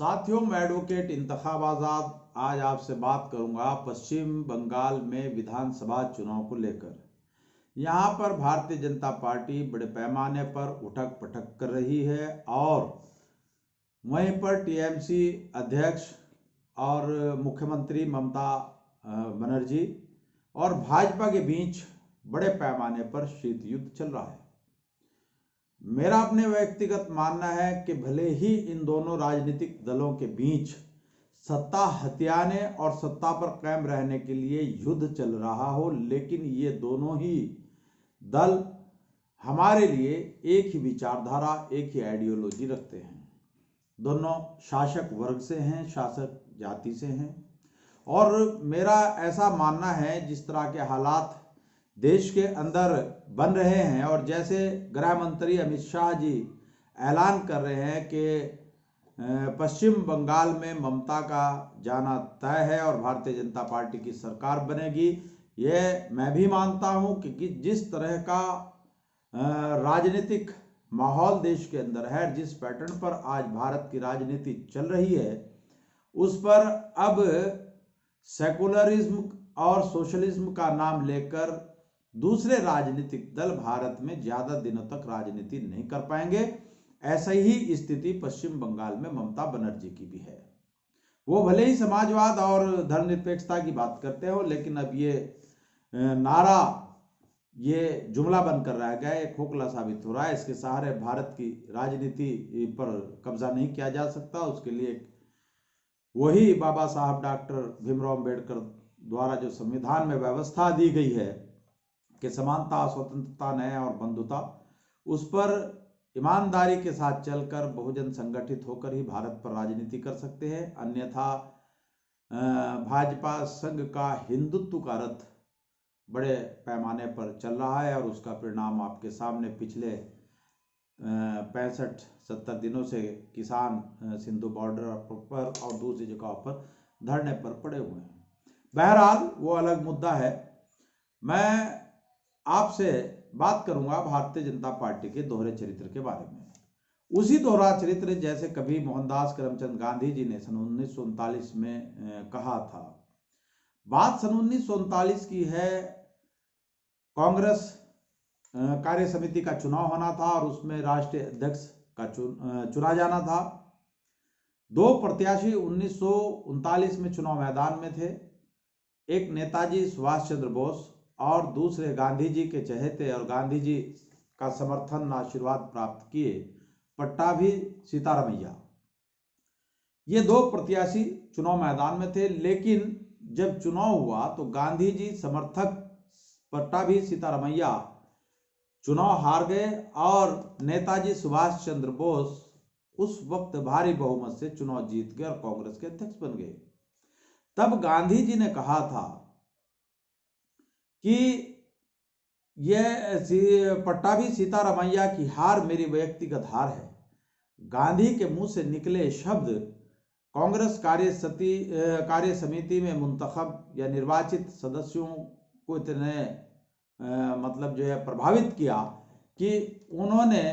साथियों, मैं एडवोकेट इंतखाब आज़ाद आज आपसे बात करूंगा पश्चिम बंगाल में विधानसभा चुनाव को लेकर। यहां पर भारतीय जनता पार्टी बड़े पैमाने पर उठक पटक कर रही है और वहीं पर टीएमसी अध्यक्ष और मुख्यमंत्री ममता बनर्जी और भाजपा के बीच बड़े पैमाने पर शीत युद्ध चल रहा है। मेरा अपने व्यक्तिगत मानना है कि भले ही इन दोनों राजनीतिक दलों के बीच सत्ता हथियाने और सत्ता पर कायम रहने के लिए युद्ध चल रहा हो, लेकिन ये दोनों ही दल हमारे लिए एक ही विचारधारा, एक ही आइडियोलॉजी रखते हैं। दोनों शासक वर्ग से हैं, शासक जाति से हैं और मेरा ऐसा मानना है जिस तरह के हालात देश के अंदर बन रहे हैं और जैसे गृह मंत्री अमित शाह जी ऐलान कर रहे हैं कि पश्चिम बंगाल में ममता का जाना तय है और भारतीय जनता पार्टी की सरकार बनेगी, यह मैं भी मानता हूं कि जिस तरह का राजनीतिक माहौल देश के अंदर है, जिस पैटर्न पर आज भारत की राजनीति चल रही है, उस पर अब सेकुलरिज्म और सोशलिज्म का नाम लेकर दूसरे राजनीतिक दल भारत में ज्यादा दिनों तक राजनीति नहीं कर पाएंगे। ऐसा ही स्थिति पश्चिम बंगाल में ममता बनर्जी की भी है। वो भले ही समाजवाद और धर्मनिरपेक्षता की बात करते हो, लेकिन अब ये नारा, ये जुमला बनकर रह गया, ये खोखला साबित हो रहा है। इसके सहारे भारत की राजनीति पर कब्जा नहीं किया जा सकता। उसके लिए वही बाबा साहब डॉक्टर भीमराव अम्बेडकर द्वारा जो संविधान में व्यवस्था दी गई है कि समानता, स्वतंत्रता, न्याय और बंधुता, उस पर ईमानदारी के साथ चलकर बहुजन संगठित होकर ही भारत पर राजनीति कर सकते हैं। अन्यथा भाजपा संघ का हिंदुत्व का रथ बड़े पैमाने पर चल रहा है और उसका परिणाम आपके सामने पिछले 65-70 दिनों से किसान सिंधु बॉर्डर पर और दूसरी जगहों पर धरने पर पड़े हुए हैं। बहरहाल वो अलग मुद्दा है। मैं आपसे बात करूंगा भारतीय जनता पार्टी के दोहरे चरित्र के बारे में। उसी दोहरा चरित्र जैसे कभी मोहनदास करमचंद गांधी जी ने सन 1939 में कहा था। बात सन 1939 की है। कांग्रेस कार्य समिति का चुनाव होना था और उसमें राष्ट्रीय अध्यक्ष का चुना जाना था। दो प्रत्याशी 1939 में चुनाव मैदान में थे। एक नेताजी सुभाष चंद्र बोस और दूसरे गांधी जी के चहेते और गांधी जी का समर्थन, आशीर्वाद प्राप्त किए पट्टाभी सीतारमैया। ये दो प्रत्याशी चुनाव मैदान में थे, लेकिन जब चुनाव हुआ तो गांधी जी समर्थक पट्टाभी सीतारमैया चुनाव हार गए और नेताजी सुभाष चंद्र बोस उस वक्त भारी बहुमत से चुनाव जीत गए और कांग्रेस के अध्यक्ष बन गए। तब गांधी जी ने कहा था कि यह पट्टाभी सीतारमैया की हार मेरी व्यक्तिगत हार है। गांधी के मुंह से निकले शब्द कांग्रेस कार्य समिति में मुंतखब या निर्वाचित सदस्यों को इतने मतलब जो है प्रभावित किया कि उन्होंने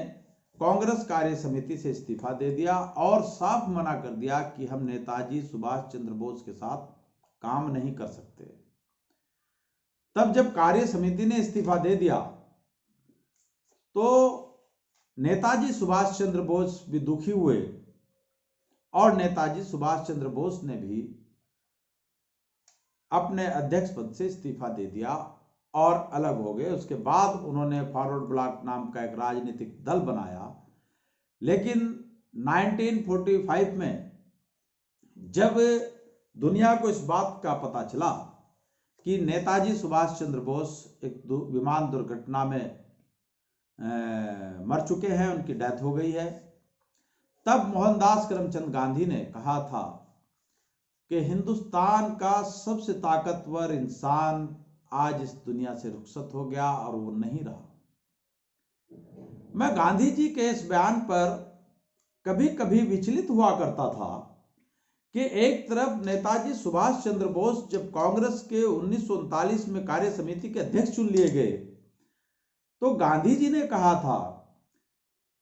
कांग्रेस कार्य समिति से इस्तीफा दे दिया और साफ मना कर दिया कि हम नेताजी सुभाष चंद्र बोस के साथ काम नहीं कर सकते। तब जब कार्य समिति ने इस्तीफा दे दिया तो नेताजी सुभाष चंद्र बोस भी दुखी हुए और नेताजी सुभाष चंद्र बोस ने भी अपने अध्यक्ष पद से इस्तीफा दे दिया और अलग हो गए। उसके बाद उन्होंने फॉरवर्ड ब्लॉक नाम का एक राजनीतिक दल बनाया। लेकिन 1945 में जब दुनिया को इस बात का पता चला कि नेताजी सुभाष चंद्र बोस एक विमान दुर्घटना में मर चुके हैं, उनकी डेथ हो गई है, तब मोहनदास करमचंद गांधी ने कहा था कि हिंदुस्तान का सबसे ताकतवर इंसान आज इस दुनिया से रुखसत हो गया और वो नहीं रहा। मैं गांधी जी के इस बयान पर कभी कभी विचलित हुआ करता था कि एक तरफ नेताजी सुभाष चंद्र बोस जब कांग्रेस के 1939 में कार्य समिति के अध्यक्ष चुन लिए गए तो गांधी जी ने कहा था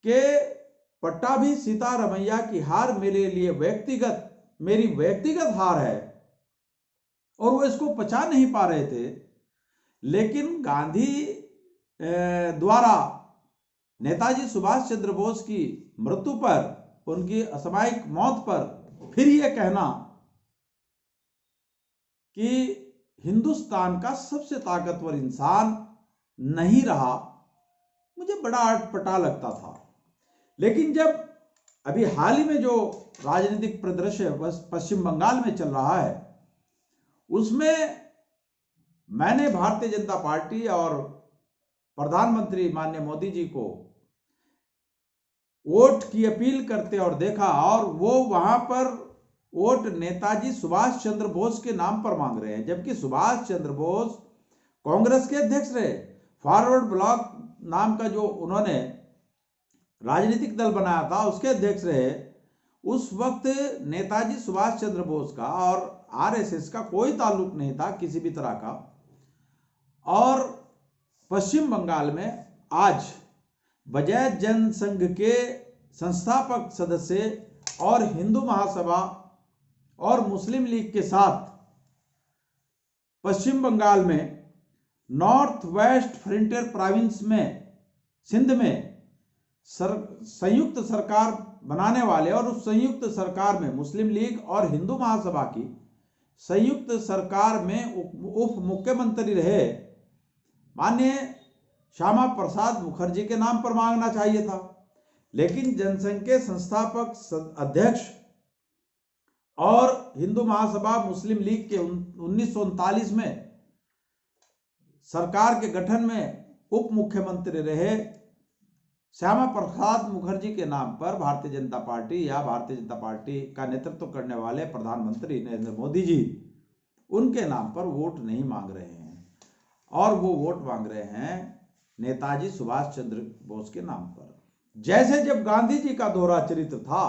कि पट्टाभी सीतारमैया की हार मेरे लिए मेरी व्यक्तिगत हार है और वो इसको पचा नहीं पा रहे थे। लेकिन गांधी द्वारा नेताजी सुभाष चंद्र बोस की मृत्यु पर, उनकी असामयिक मौत पर फिर ये कहना कि हिंदुस्तान का सबसे ताकतवर इंसान नहीं रहा, मुझे बड़ा अटपटा लगता था। लेकिन जब अभी हाल ही में जो राजनीतिक परिदृश्य पश्चिम बंगाल में चल रहा है, उसमें मैंने भारतीय जनता पार्टी और प्रधानमंत्री माननीय मोदी जी को वोट की अपील करते और देखा, और वो वहां पर वोट नेताजी सुभाष चंद्र बोस के नाम पर मांग रहे हैं, जबकि सुभाष चंद्र बोस कांग्रेस के अध्यक्ष रहे। फॉरवर्ड ब्लॉक नाम का जो उन्होंने राजनीतिक दल बनाया था, उसके अध्यक्ष रहे। उस वक्त नेताजी सुभाष चंद्र बोस का और आरएसएस का कोई ताल्लुक नहीं था किसी भी तरह का। और पश्चिम बंगाल में आज बजाय जनसंघ के संस्थापक सदस्य और हिंदू महासभा और मुस्लिम लीग के साथ पश्चिम बंगाल में नॉर्थ वेस्ट फ्रंटियर प्रोविंस में, सिंध में संयुक्त सरकार बनाने वाले, और उस संयुक्त सरकार में मुस्लिम लीग और हिंदू महासभा की संयुक्त सरकार में उप मुख्यमंत्री रहे माननीय श्यामा प्रसाद मुखर्जी के नाम पर मांगना चाहिए था। लेकिन जनसंघ के संस्थापक अध्यक्ष और हिंदू महासभा मुस्लिम लीग के 1939 में सरकार के गठन में उप मुख्यमंत्री रहे श्यामा प्रसाद मुखर्जी के नाम पर भारतीय जनता पार्टी या भारतीय जनता पार्टी का नेतृत्व करने वाले प्रधानमंत्री नरेंद्र मोदी जी उनके नाम पर वोट नहीं मांग रहे हैं, और वो वोट मांग रहे हैं नेताजी सुभाष चंद्र बोस के नाम पर। जैसे जब गांधी जी का दोहरा चरित्र था,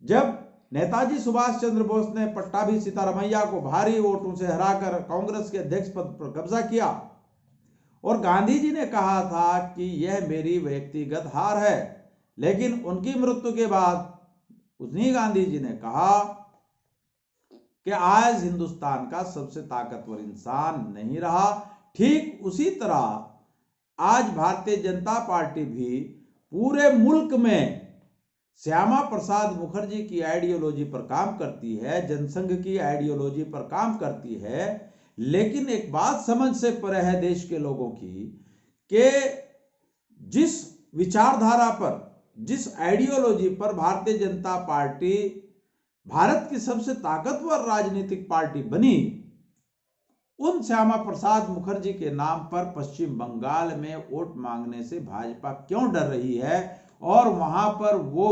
जब नेताजी सुभाष चंद्र बोस ने पट्टाभी सीतारमैया को भारी वोटों से हराकर कांग्रेस के अध्यक्ष पद पर कब्जा किया, और गांधी जी ने कहा था कि यह मेरी व्यक्तिगत हार है, लेकिन उनकी मृत्यु के बाद उन्हीं गांधी जी ने कहा कि आज हिंदुस्तान का सबसे ताकतवर इंसान नहीं रहा। ठीक उसी तरह आज भारतीय जनता पार्टी भी पूरे मुल्क में श्यामा प्रसाद मुखर्जी की आइडियोलॉजी पर काम करती है, जनसंघ की आइडियोलॉजी पर काम करती है। लेकिन एक बात समझ से परे है देश के लोगों की कि जिस विचारधारा पर, जिस आइडियोलॉजी पर भारतीय जनता पार्टी भारत की सबसे ताकतवर राजनीतिक पार्टी बनी, उन श्यामा प्रसाद मुखर्जी के नाम पर पश्चिम बंगाल में वोट मांगने से भाजपा क्यों डर रही है, और वहां पर वो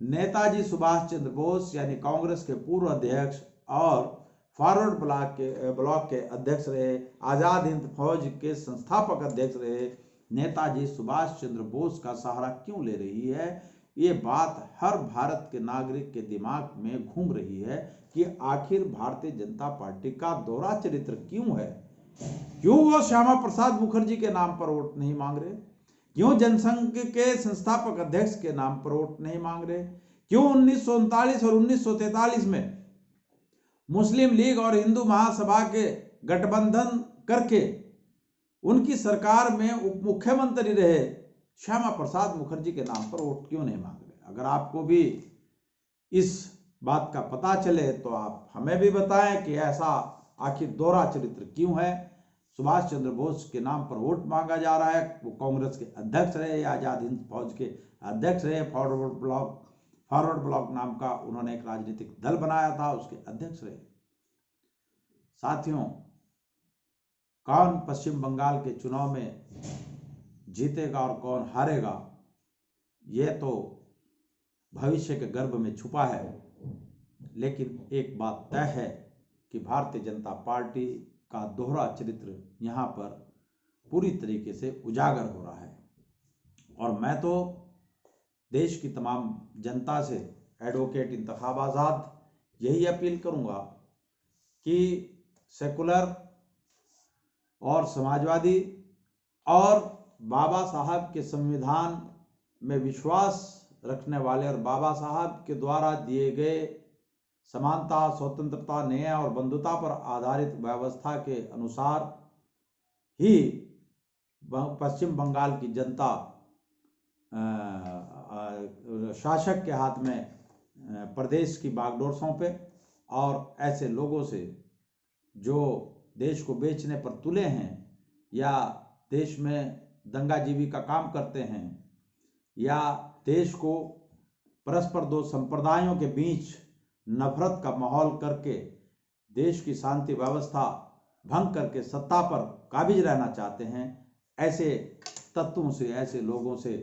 नेताजी सुभाष चंद्र बोस यानी कांग्रेस के पूर्व अध्यक्ष और फॉरवर्ड ब्लॉक के अध्यक्ष रहे, आजाद हिंद फौज के संस्थापक अध्यक्ष रहे नेताजी सुभाष चंद्र बोस का सहारा क्यों ले रही है। ये बात हर भारत के नागरिक के दिमाग में घूम रही है कि आखिर भारतीय जनता पार्टी का दोहरा चरित्र क्यों है। क्यों वो श्यामा प्रसाद मुखर्जी के नाम पर वोट नहीं मांग रहे, क्यों जनसंघ के संस्थापक अध्यक्ष के नाम पर वोट नहीं मांग रहे, क्यों 1939 और 1943 में मुस्लिम लीग और हिंदू महासभा के गठबंधन करके उनकी सरकार में उप मुख्यमंत्री रहे श्यामा प्रसाद मुखर्जी के नाम पर वोट क्यों नहीं मांग रहे। अगर आपको भी इस बात का पता चले तो आप हमें भी बताएं कि ऐसा आखिर दोहरा चरित्र क्यों है। सुभाष चंद्र बोस के नाम पर वोट मांगा जा रहा है, वो कांग्रेस के अध्यक्ष रहे या आजाद हिंद फौज के अध्यक्ष रहे, फॉरवर्ड ब्लॉक नाम का उन्होंने एक राजनीतिक दल बनाया था, उसके अध्यक्ष रहे। साथियों, कौन पश्चिम बंगाल के चुनाव में जीतेगा और कौन हारेगा, यह तो भविष्य के गर्भ में छुपा है। लेकिन एक बात तय है कि भारतीय जनता पार्टी का दोहरा चरित्र यहाँ पर पूरी तरीके से उजागर हो रहा है। और मैं तो देश की तमाम जनता से, एडवोकेट इंतखाब आज़ाद यही अपील करूँगा कि सेकुलर और समाजवादी और बाबा साहब के संविधान में विश्वास रखने वाले और बाबा साहब के द्वारा दिए गए समानता, स्वतंत्रता, न्याय और बंधुता पर आधारित व्यवस्था के अनुसार ही पश्चिम बंगाल की जनता शासक के हाथ में प्रदेश की बागडोर सौंपे और ऐसे लोगों से जो देश को बेचने पर तुले हैं या देश में दंगाजीवी का काम करते हैं या देश को परस्पर दो संप्रदायों के बीच नफरत का माहौल करके देश की शांति व्यवस्था भंग करके सत्ता पर काबिज रहना चाहते हैं, ऐसे तत्वों से, ऐसे लोगों से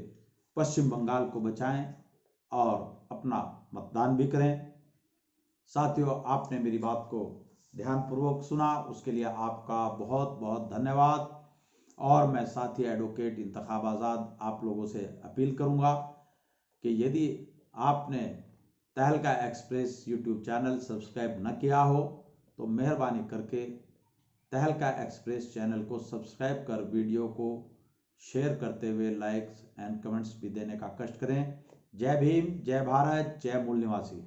पश्चिम बंगाल को बचाएं और अपना मतदान भी करें। साथियों, आपने मेरी बात को ध्यानपूर्वक सुना, उसके लिए आपका बहुत बहुत धन्यवाद। और मैं साथी एडवोकेट इंतखाब आज़ाद आप लोगों से अपील करूंगा कि यदि आपने तहलका एक्सप्रेस यूट्यूब चैनल सब्सक्राइब न किया हो तो मेहरबानी करके तहलका एक्सप्रेस चैनल को सब्सक्राइब कर वीडियो को शेयर करते हुए लाइक्स एंड कमेंट्स भी देने का कष्ट करें। जय भीम, जय भारत, जय मूल निवासी।